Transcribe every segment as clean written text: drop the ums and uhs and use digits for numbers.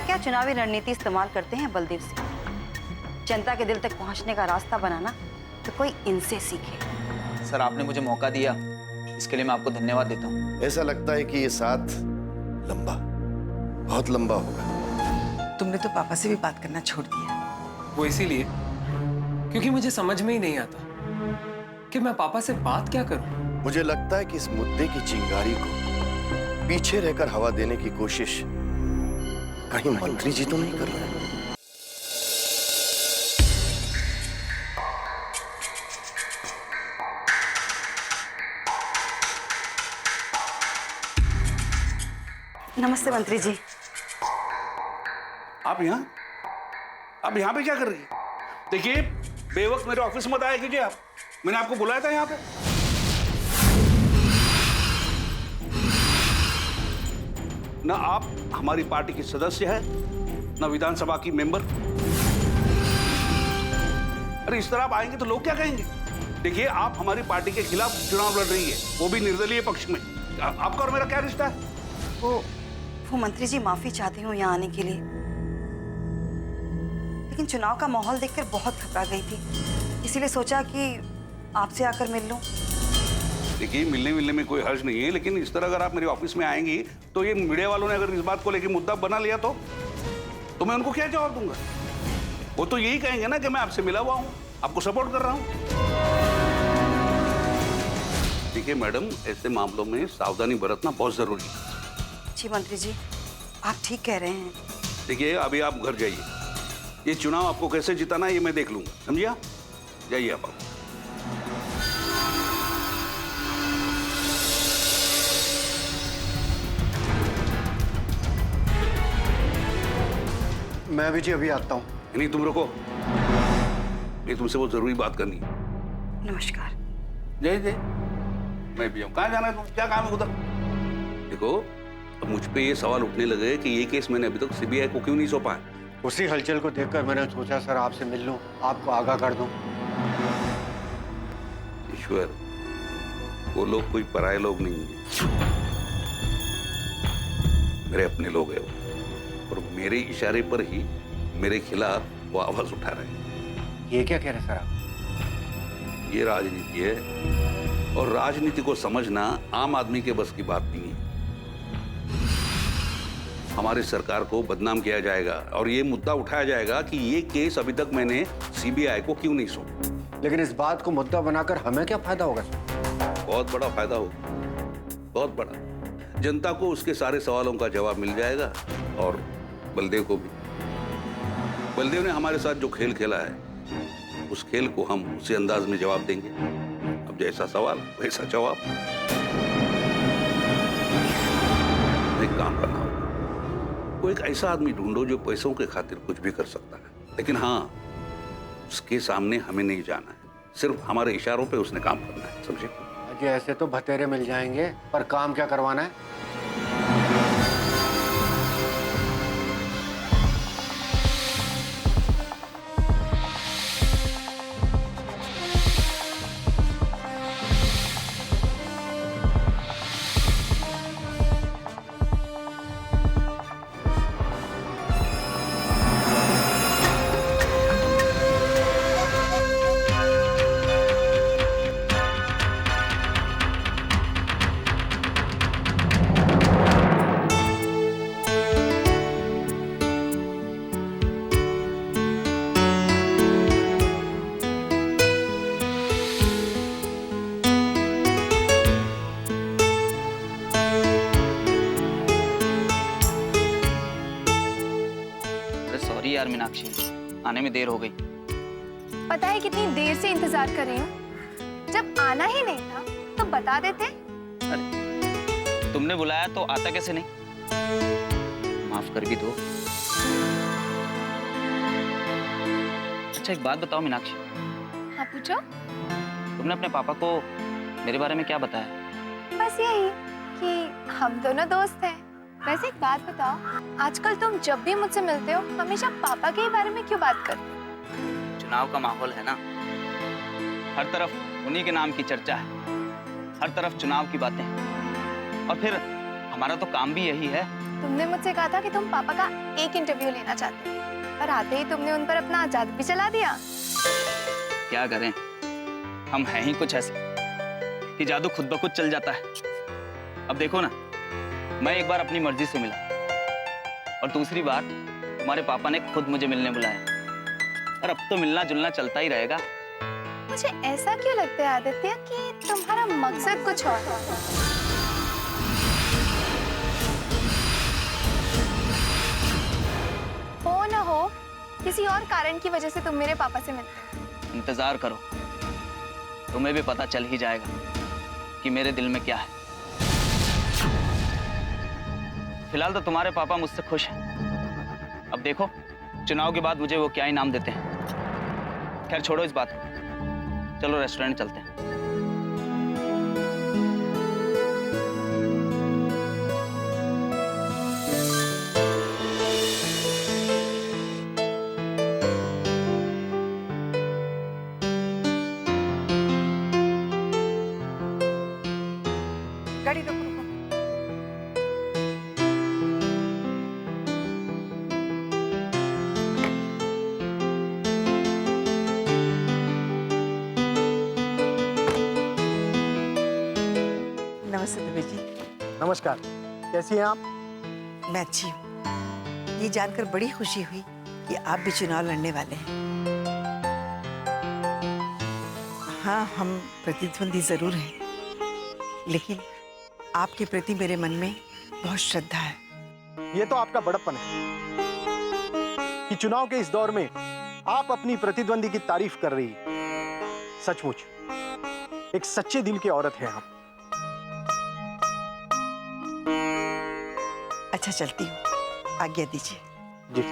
क्या क्या चुनावी रणनीति इस्तेमाल करते हैं बलदेव सिंह। जनता के दिल तक पहुंचने का रास्ता बनाना तो कोई इनसे सीखे। सर, आपने मुझे मौका दिया, इसके लिए मैं आपको धन्यवाद देता हूँ। ऐसा लगता है कि ये साथ लंबा, बहुत लंबा होगा। तुमने तो पापा से भी बात करना छोड़ दिया। वो इसीलिए क्योंकि मुझे समझ में ही नहीं आता कि मैं पापा से बात क्या करूं। मुझे लगता है कि इस मुद्दे की चिंगारी को पीछे रहकर हवा देने की कोशिश कहीं मंत्री जी तो नहीं कर रहे हैं? नमस्ते मंत्री जी। आप यहाँ पे क्या कर रही है? देखिए, बेवक्त मेरे ऑफिस मत आया कीजिए आप। मैंने आपको बुलाया था यहाँ पे। ना आप हमारी पार्टी की सदस्य है, ना विधानसभा की मेंबर। अरे इस तरह आप आएंगे तो लोग क्या कहेंगे? देखिए, आप हमारी पार्टी के खिलाफ चुनाव लड़ रही है, वो भी निर्दलीय पक्ष में। आपका और मेरा क्या रिश्ता है? वो मंत्री जी, माफी चाहती हूँ यहाँ आने के लिए, लेकिन चुनाव का माहौल देखकर बहुत घबरा गई थी, इसीलिए सोचा कि आपसे आकर मिल लूं। देखिए, मिलने में कोई हर्ज नहीं है, लेकिन इस तरह अगर आप मेरे ऑफिस में आएंगी तो ये मीडिया वालों ने अगर इस बात को लेकर मुद्दा बना लिया तो मैं उनको क्या जवाब दूंगा? वो तो यही कहेंगे ना कि मैं आपसे मिला हुआ हूँ, आपको सपोर्ट कर रहा हूँ। देखिए मैडम, ऐसे मामलों में सावधानी बरतना बहुत जरूरी है। जी मंत्री जी, आप ठीक कह रहे हैं। देखिए, अभी आप घर जाइए, ये चुनाव आपको कैसे जिताना है ये मैं देख लूंगा, समझिए? आप जाइए आप। मैं भी जी अभी आता हूँ। नहीं, तुम रुको, ये तुमसे वो जरूरी बात करनी है। नमस्कार। जय जय, मैं भी आऊँ। कहाँ जाना है तुम? क्या काम है उधर? देखो, अब मुझ पे ये सवाल उठने लगे कि ये केस मैंने अभी तक सीबीआई को क्यों नहीं सौंपा है। उसी हलचल को देखकर मैंने सोचा सर आपसे मिल लूं, आपको आगाह कर दूं। ईश्वर, वो लोग कोई पराये लोग नहीं है, मेरे अपने लोग हैं वो, और मेरे इशारे पर ही मेरे खिलाफ वो आवाज उठा रहे हैं। ये क्या कह रहे सर आप? ये राजनीति है, और राजनीति को समझना आम आदमी के बस की बात नहीं है। हमारी सरकार को बदनाम किया जाएगा और ये मुद्दा उठाया जाएगा कि ये केस अभी तक मैंने सीबीआई को क्यों नहीं सौंपा। लेकिन इस बात को मुद्दा बनाकर हमें क्या फायदा होगा सर? बहुत बड़ा फायदा होगा, बहुत बड़ा। जनता को उसके सारे सवालों का जवाब मिल जाएगा, और बलदेव को भी। बलदेव ने हमारे साथ जो खेल खेला है, उस खेल को हम उसी अंदाज में जवाब देंगे। अब जैसा सवाल वैसा जवाब। एक काम करना होगा, वो एक ऐसा आदमी ढूंढो जो पैसों के खातिर कुछ भी कर सकता है, लेकिन हाँ, उसके सामने हमें नहीं जाना है, सिर्फ हमारे इशारों पे उसने काम करना है, समझे? अजी ऐसे तो बतेरे मिल जाएंगे, पर काम क्या करवाना है? यार मीनाक्षी, आने में देर हो गई। पता है कितनी देर से इंतजार कर रही हूँ? जब आना ही नहीं था तो बता देते। अरे तुमने बुलाया तो आता कैसे नहीं? माफ कर भी दो। अच्छा एक बात बताओ मीनाक्षी। हाँ पूछो। तुमने अपने पापा को मेरे बारे में क्या बताया? बस यही कि हम दोनों दोस्त हैं। वैसे एक बात बताओ, आजकल तुम जब भी मुझसे मिलते हो हमेशा पापा के ही बारे में क्यों बात करते हो? चुनाव का माहौल है ना, हर तरफ उन्हीं के नाम की चर्चा है, हर तरफ चुनाव की बातें। और फिर हमारा तो काम भी यही है तुमने मुझसे कहा था कि तुम पापा का एक इंटरव्यू लेना चाहते हो, पर आते ही तुमने उन पर अपना जादू भी चला दिया। क्या करें, हम हैं ही कुछ ऐसे कि जादू खुद ब खुद चल जाता है। अब देखो ना, मैं एक बार अपनी मर्जी से मिला और दूसरी बार तुम्हारे पापा ने खुद मुझे मिलने बुलाया, और अब तो मिलना जुलना चलता ही रहेगा। मुझे ऐसा क्यों लगता है आदित्य कि तुम्हारा मकसद कुछ और है? हो न हो किसी और कारण की वजह से तुम मेरे पापा से मिलते हो। इंतजार करो, तुम्हें भी पता चल ही जाएगा कि मेरे दिल में क्या है। फिलहाल तो तुम्हारे पापा मुझसे खुश हैं। अब देखो चुनाव के बाद मुझे वो क्या इनाम देते हैं। खैर छोड़ो इस बात को, चलो रेस्टोरेंट चलते हैं। गाड़ी रोको रोको। नमस्ते दुबे जी। नमस्कार, कैसी हैं आप? मैं अच्छी हूँ। ये जानकर बड़ी खुशी हुई कि आप भी चुनाव लड़ने वाले हैं। हाँ, हम प्रतिद्वंदी जरूर हैं, लेकिन आपके प्रति मेरे मन में बहुत श्रद्धा है। ये तो आपका बड़प्पन है कि चुनाव के इस दौर में आप अपनी प्रतिद्वंदी की तारीफ कर रही हैं। सचमुच एक सच्चे दिल की औरत हैं आप। अच्छा चलती हूँ, आज्ञा दीजिए। जी।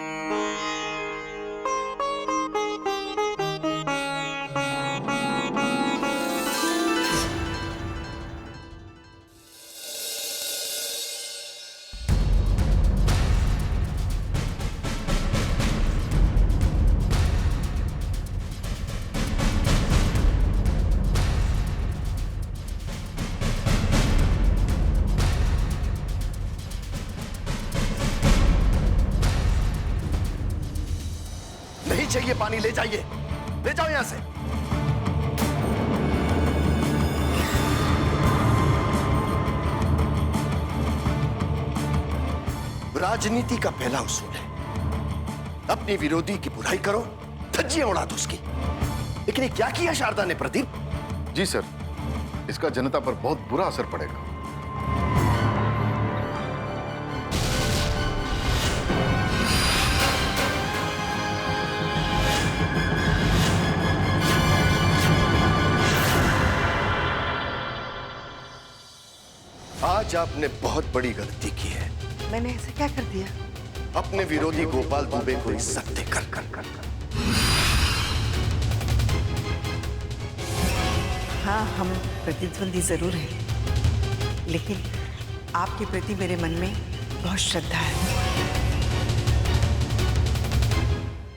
नहीं चाहिए पानी, ले जाइए, ले जाओ यहां से। राजनीति का पहला उसूल है अपने विरोधी की बुराई करो, धज्जियां उड़ा दो उसकी। लेकिन ये क्या किया शारदा ने प्रदीप? जी सर, इसका जनता पर बहुत बुरा असर पड़ेगा। आज आपने बहुत बड़ी गलती की है। मैंने ऐसा क्या कर दिया? अपने विरोधी गोपाल दुबे को इज्जत देकर हाँ, हम प्रतिद्वंदी जरूर हैं, लेकिन आपके प्रति मेरे मन में बहुत श्रद्धा है।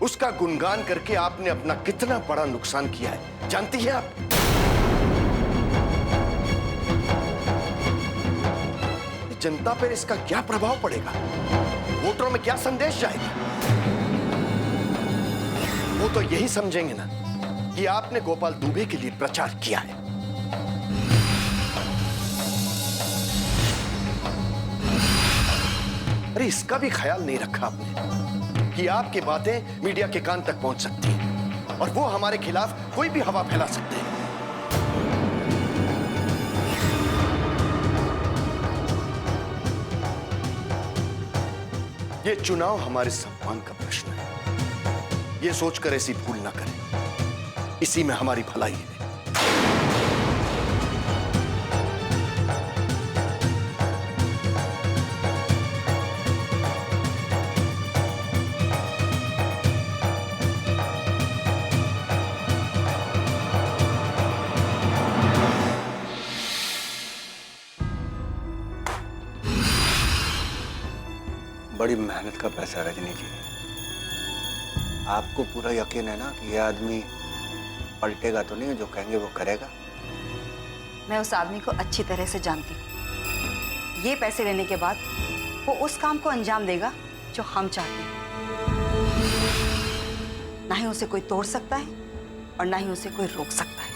उसका गुणगान करके आपने अपना कितना बड़ा नुकसान किया है जानती है आप? जनता पर इसका क्या प्रभाव पड़ेगा? वोटरों में क्या संदेश जाएगा? वो तो यही समझेंगे ना कि आपने गोपाल दुबे के लिए प्रचार किया है। अरे इसका भी ख्याल नहीं रखा आपने कि आपकी बातें मीडिया के कान तक पहुंच सकती हैं और वो हमारे खिलाफ कोई भी हवा फैला सकते हैं। ये चुनाव हमारे सम्मान का प्रश्न है। ये सोचकर ऐसी भूल ना करें, इसी में हमारी भलाई है। बड़ी मेहनत का पैसा रजनी जी। आपको पूरा यकीन है ना कि यह आदमी पलटेगा तो नहीं, जो कहेंगे वो करेगा? मैं उस आदमी को अच्छी तरह से जानती हूँ। ये पैसे लेने के बाद वो उस काम को अंजाम देगा जो हम चाहते हैं। ना ही उसे कोई तोड़ सकता है और ना ही उसे कोई रोक सकता है।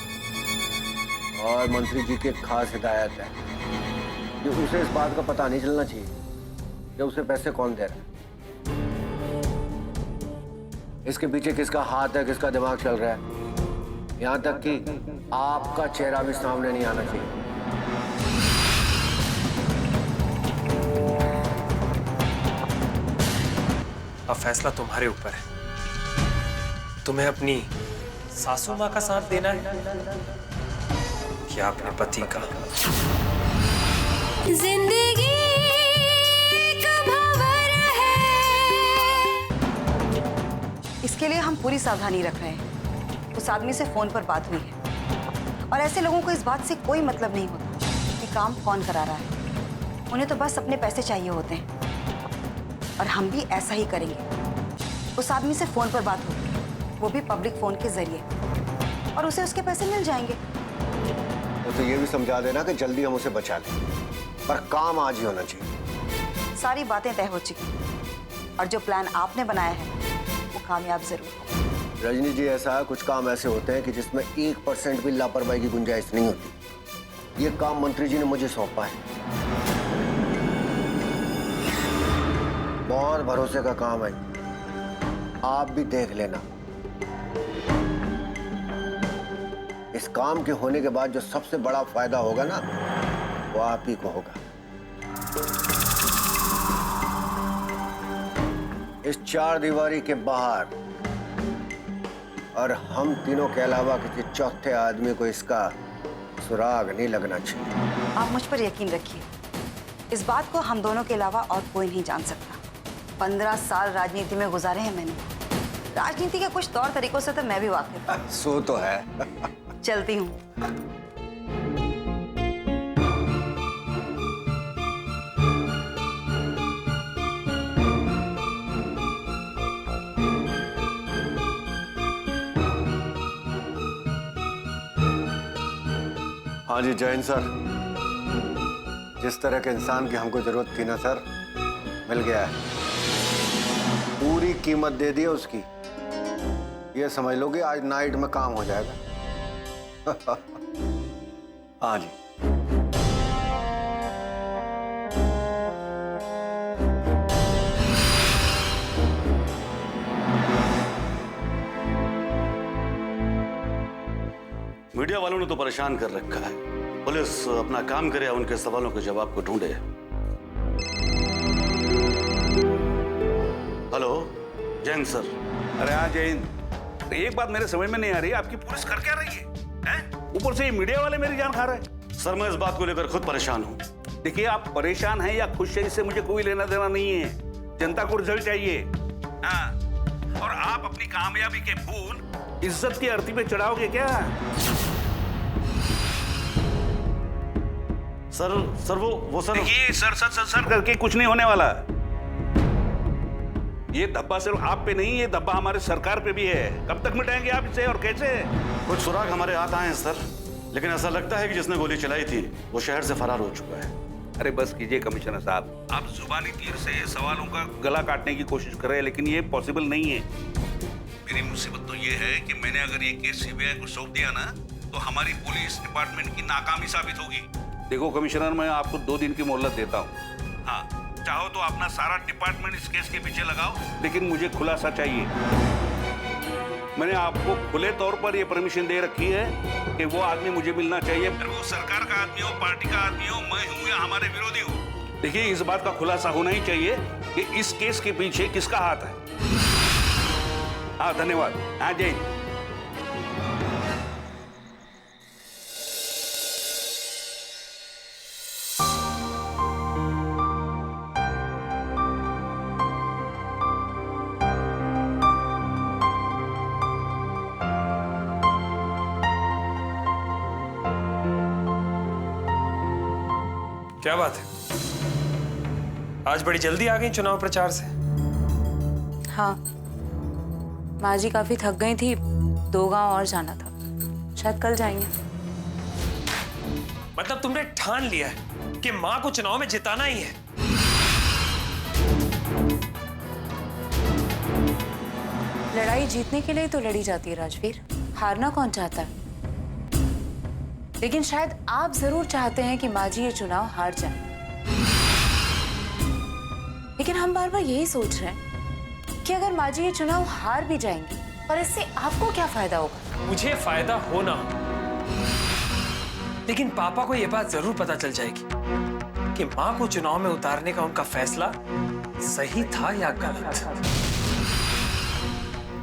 और मंत्री जी की एक खास हिदायत है कि उसे इस बात का पता नहीं चलना चाहिए कि उसे पैसे कौन दे रहा है, इसके पीछे किसका हाथ है, किसका दिमाग चल रहा है, यहां तक कि आपका चेहरा भी सामने नहीं आना चाहिए। अब फैसला तुम्हारे ऊपर है। तुम्हें अपनी सासू माँ का साथ देना है या अपने पति का? जिंदगी का भंवर है। इसके लिए हम पूरी सावधानी रख रहे हैं। उस आदमी से फोन पर बात हुई है और ऐसे लोगों को इस बात से कोई मतलब नहीं होता कि काम कौन करा रहा है। उन्हें तो बस अपने पैसे चाहिए होते हैं और हम भी ऐसा ही करेंगे। उस आदमी से फोन पर बात होगी, वो भी पब्लिक फोन के जरिए, और उसे उसके पैसे मिल जाएंगे। उसे ये भी समझा देना कि जल्दी हम उसे बचा लें, पर काम आज ही होना चाहिए। सारी बातें तय हो चुकी और जो प्लान आपने बनाया है वो कामयाब जरूर होगा। रजनी जी, ऐसा है, कुछ काम ऐसे होते हैं कि जिसमें 1% भी लापरवाही की गुंजाइश नहीं होती। ये काम मंत्री जी ने मुझे सौंपा है, बहुत भरोसे का काम है, आप भी देख लेना। इस काम के होने के बाद जो सबसे बड़ा फायदा होगा ना, वो आप ही को होगा। इस चार दीवारी के बाहर और हम तीनों के अलावा किसी चौथे आदमी को इसका सुराग नहीं लगना चाहिए। आप मुझ पर यकीन रखिए, इस बात को हम दोनों के अलावा और कोई नहीं जान सकता। 15 साल राजनीति में गुजारे हैं मैंने। राजनीति के कुछ तौर तरीकों से तो मैं भी वाकिफ हूं। सो तो है। चलती हूँ। हाँ जी, जय हिंद सर। जिस तरह के इंसान की हमको जरूरत थी ना सर, मिल गया है। पूरी कीमत दे दी है उसकी। ये समझ लो कि आज नाइट में काम हो जाएगा। हाँ जी। मीडिया वालों ने तो परेशान कर रखा है। पुलिस अपना काम करे, उनके सवालों के जवाब को ढूंढे। Hello, Jain sir. अरे हाँ जैन, एक बात मेरे समझ में नहीं आ रही, आपकी पुलिस कर क्या रही है? ऊपर से ये मीडिया वाले मेरी जान खा रहे हैं। सर, मैं इस बात को लेकर खुद परेशान हूँ। देखिए, आप परेशान हैं या खुश हैं, इससे मुझे कोई लेना देना नहीं है। जनता को रिजल्ट चाहिए। हाँ, और आप अपनी कामयाबी के फूल इज्जत की आरती पे चढ़ाओगे क्या? सर वो सर। देखिए, सर करके कुछ नहीं होने वाला। ये धब्बा सिर्फ आप पे नहीं, ये धब्बा हमारे सरकार पे भी है। कब तक मिटाएंगे आप इसे और कैसे? कुछ सुराग हमारे हाथ आए हैं सर, लेकिन ऐसा लगता है कि जिसने गोली चलाई थी वो शहर से फरार हो चुका है। अरे बस कीजिए कमिश्नर साहब, आप जुबानी तीर से सवालों का गला काटने की कोशिश कर रहे हैं, लेकिन ये पॉसिबल नहीं है। मेरी मुसीबत तो ये है कि मैंने अगर ये केस सीबीआई को सौंप दिया ना, तो हमारी पुलिस डिपार्टमेंट की नाकामी साबित होगी। देखो कमिश्नर, मैं आपको 2 दिन की मोहलत देता हूँ। हाँ, चाहो तो अपना सारा डिपार्टमेंट इस केस के पीछे लगाओ, लेकिन मुझे खुलासा चाहिए। मैंने आपको खुले तौर पर यह परमिशन दे रखी है कि वो आदमी मुझे मिलना चाहिए, फिर वो सरकार का आदमी हो, पार्टी का आदमी हो, मैं हूं या हमारे विरोधी हो। देखिए, इस बात का खुलासा होना ही चाहिए कि इस केस के पीछे किसका हाथ है। हाँ, धन्यवाद। हाँ जय। क्या बात है, आज बड़ी जल्दी आ गई चुनाव प्रचार से? हाँ, माँ जी काफी थक गई थी, 2 गांव और जाना था, शायद कल जाएंगे। मतलब तुमने ठान लिया है कि माँ को चुनाव में जिताना ही है? लड़ाई जीतने के लिए तो लड़ी जाती है राजवीर, हारना कौन चाहता है? लेकिन शायद आप जरूर चाहते हैं कि माँ जी ये चुनाव हार जाए। लेकिन हम बार बार यही सोच रहे हैं कि अगर माँ जी ये चुनाव हार भी जाएंगी, पर इससे आपको क्या फायदा होगा? मुझे फायदा हो ना हो, लेकिन पापा को यह बात जरूर पता चल जाएगी कि माँ को चुनाव में उतारने का उनका फैसला सही था या गलत।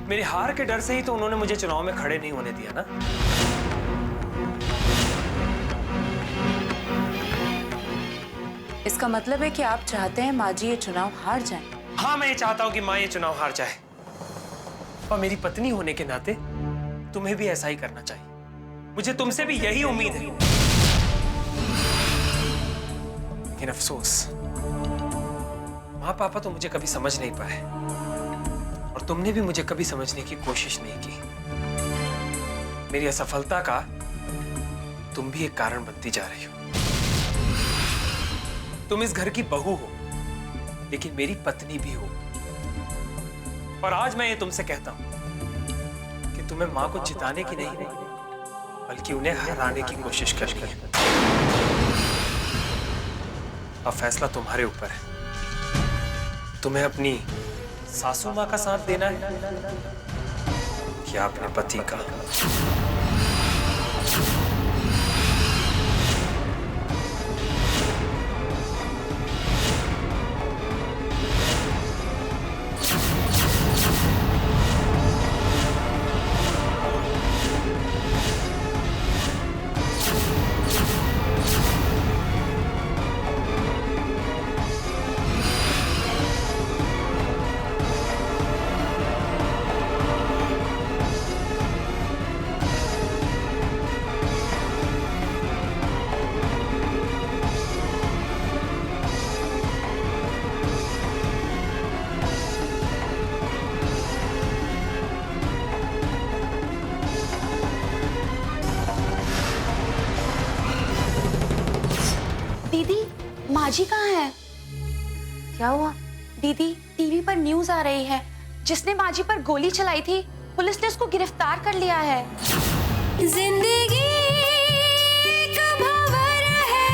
मेरी हार के डर से ही तो उन्होंने मुझे चुनाव में खड़े नहीं होने दिया ना। इसका मतलब है कि आप चाहते हैं माँ जी ये चुनाव हार जाएं। हाँ, मैं ये चाहता हूं कि माँ ये चुनाव हार जाए, और मेरी पत्नी होने के नाते तुम्हें भी ऐसा ही करना चाहिए। मुझे तुमसे भी यही उम्मीद है। लेकिन अफसोस, माँ पापा तो मुझे कभी समझ नहीं पाए, और तुमने भी मुझे कभी समझने की कोशिश नहीं की। मेरी असफलता का तुम भी एक कारण बनती जा रही हो। तुम इस घर की बहू हो, लेकिन मेरी पत्नी भी हो। और आज मैं ये तुमसे कहता हूं कि तुम्हें मां को जिताने की नहीं, बल्कि उन्हें हराने की कोशिश करनी है। अब फैसला तुम्हारे ऊपर है। तुम्हें अपनी सासू मां का साथ देना है या अपने पति का? दीदी, माँ जी कहाँ है? क्या हुआ? दीदी, टीवी पर न्यूज आ रही है, जिसने माँ जी पर गोली चलाई थी, पुलिस ने उसको गिरफ्तार कर लिया है। जिंदगी एक भंवर है।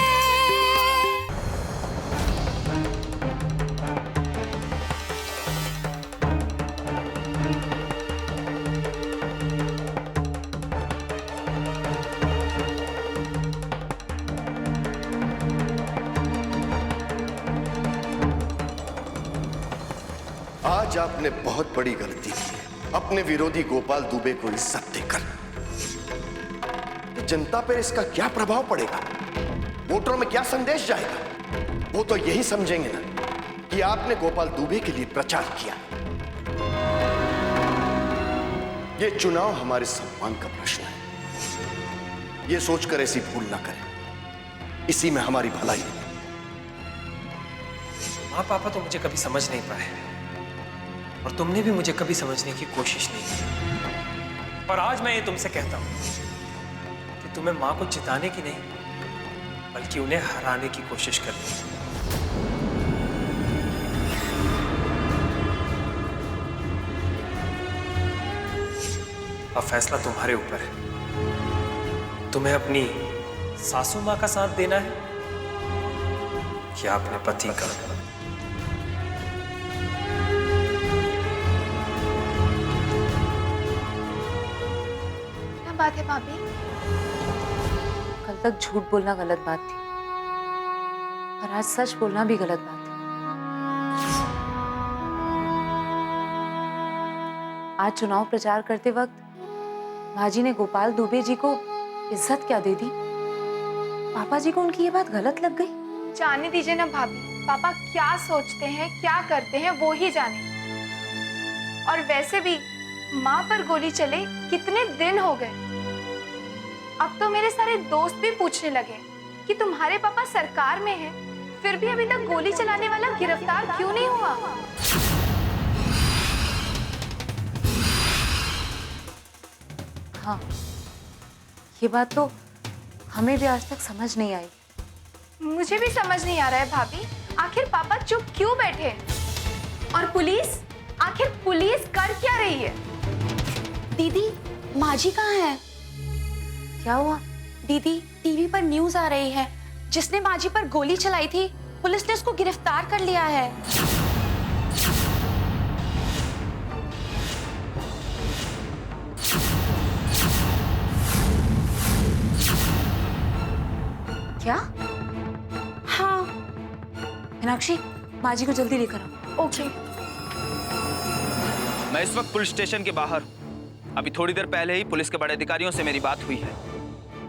आज आपने बहुत बड़ी गलती की है, अपने विरोधी गोपाल दुबे को इज्जत देकर। जनता पर इसका क्या प्रभाव पड़ेगा, वोटरों में क्या संदेश जाएगा? वो तो यही समझेंगे ना कि आपने गोपाल दुबे के लिए प्रचार किया। ये चुनाव हमारे सम्मान का प्रश्न है। ये सोचकर ऐसी भूल ना करें, इसी में हमारी भलाई है। माँ पापा तो मुझे कभी समझ नहीं पाए, और तुमने भी मुझे कभी समझने की कोशिश नहीं की। और आज मैं ये तुमसे कहता हूं कि तुम्हें मां को जिताने की नहीं, बल्कि उन्हें हराने की कोशिश करनी है। अब फैसला तुम्हारे ऊपर है। तुम्हें अपनी सासू मां का साथ देना है या अपने पति का? बात है भाभी? कल तक झूठ बोलना गलत बात थी, और आज सच बोलना भी गलत बात है। आज चुनाव प्रचार करते वक्त माँ जी ने गोपाल दुबे जी को इज्जत क्या दे दी? पापा जी को उनकी ये बात गलत लग गई। जाने दीजिए ना भाभी, पापा क्या सोचते हैं, क्या करते हैं, वो ही जाने। और वैसे भी माँ पर गोली चले कितने दिन हो गए। अब तो मेरे सारे दोस्त भी पूछने लगे कि तुम्हारे पापा सरकार में हैं, फिर भी अभी तक गोली चलाने वाला गिरफ्तार क्यों नहीं हुआ? हाँ, ये बात तो हमें भी आज तक समझ नहीं आई। मुझे भी समझ नहीं आ रहा है भाभी, आखिर पापा चुप क्यों बैठे? और पुलिस, आखिर पुलिस कर क्या रही है? दीदी, माँ जी कहाँ है? क्या हुआ? दीदी, टीवी पर न्यूज आ रही है, जिसने माँ जी पर गोली चलाई थी, पुलिस ने उसको गिरफ्तार कर लिया है। क्या? हाँ। मीनाक्षी, माँ जी को जल्दी लेकर आओ। ओके। मैं इस वक्त पुलिस स्टेशन के बाहर हूं। अभी थोड़ी देर पहले ही पुलिस के बड़े अधिकारियों से मेरी बात हुई है।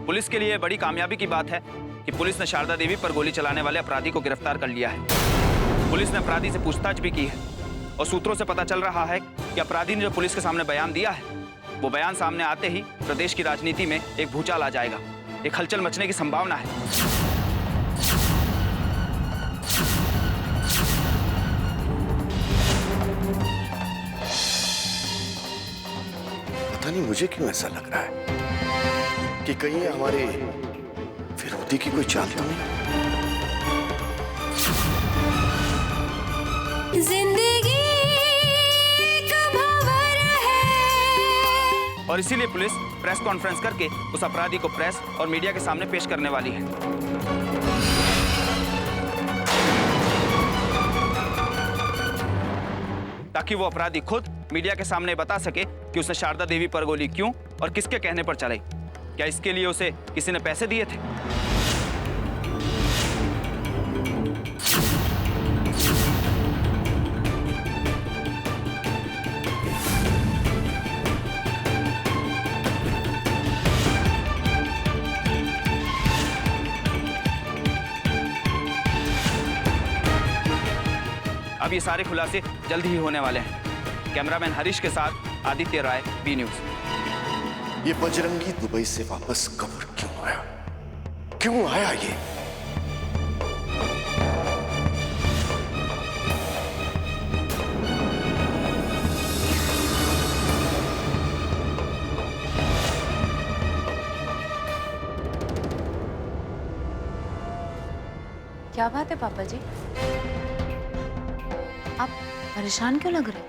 पुलिस के लिए बड़ी कामयाबी की बात है कि पुलिस ने शारदा देवी पर गोली चलाने वाले अपराधी को गिरफ्तार कर लिया है। पुलिस ने अपराधी से पूछताछ भी की है और सूत्रों से पता चल रहा है कि अपराधी ने जो पुलिस के सामने बयान दिया है, वो बयान सामने आते ही प्रदेश की राजनीति में एक भूचाल आ जाएगा, एक हलचल मचने की संभावना है। पता नहीं मुझे क्यों ऐसा लग रहा है कि कहीं हमारे विरोधी की कोई चाल तो नहीं। जिंदगी एक भंवर है। और इसीलिए पुलिस प्रेस कॉन्फ्रेंस करके उस अपराधी को प्रेस और मीडिया के सामने पेश करने वाली है। ताकि वो अपराधी खुद मीडिया के सामने बता सके कि उसने शारदा देवी पर गोली क्यों और किसके कहने पर चलाई। क्या इसके लिए उसे किसी ने पैसे दिए थे? अब ये सारे खुलासे जल्द ही होने वाले हैं। कैमरामैन हरीश के साथ आदित्य राय, बी न्यूज़। ये बजरंगी दुबई से वापस कब क्यों आया? क्यों आया ये? क्या बात है पापा जी? आप परेशान क्यों लग रहे?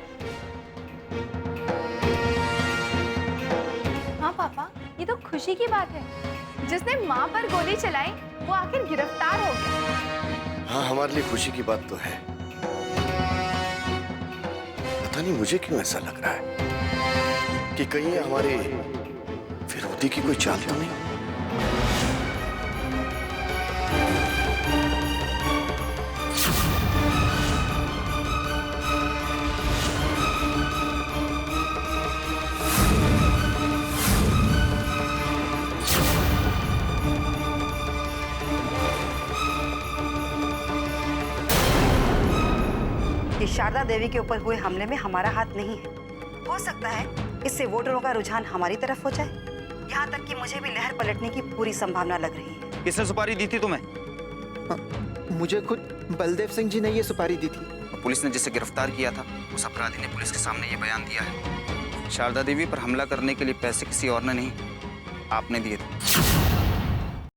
हाँ पापा, ये तो खुशी की बात है। जिसने माँ पर गोली चलाई वो आखिर गिरफ्तार हो गया। हाँ, हमारे लिए खुशी की बात तो है। पता नहीं मुझे क्यों ऐसा लग रहा है कि कहीं हमारे विरोधी की कोई चाल तो नहीं। कि शारदा देवी के ऊपर हुए हमले में हमारा हाथ नहीं है। हो सकता है इससे वोटरों का रुझान हमारी तरफ हो जाए। यहाँ तक कि मुझे भी लहर पलटने की पूरी संभावना लग रही है। किसने सुपारी दी थी तुम्हें? मुझे खुद बलदेव सिंह जी ने ये सुपारी दी थी। पुलिस ने जिसे गिरफ्तार किया था उस अपराधी ने पुलिस के सामने ये बयान दिया है। शारदा देवी पर हमला करने के लिए पैसे किसी और ने नहीं, आपने दिए थे।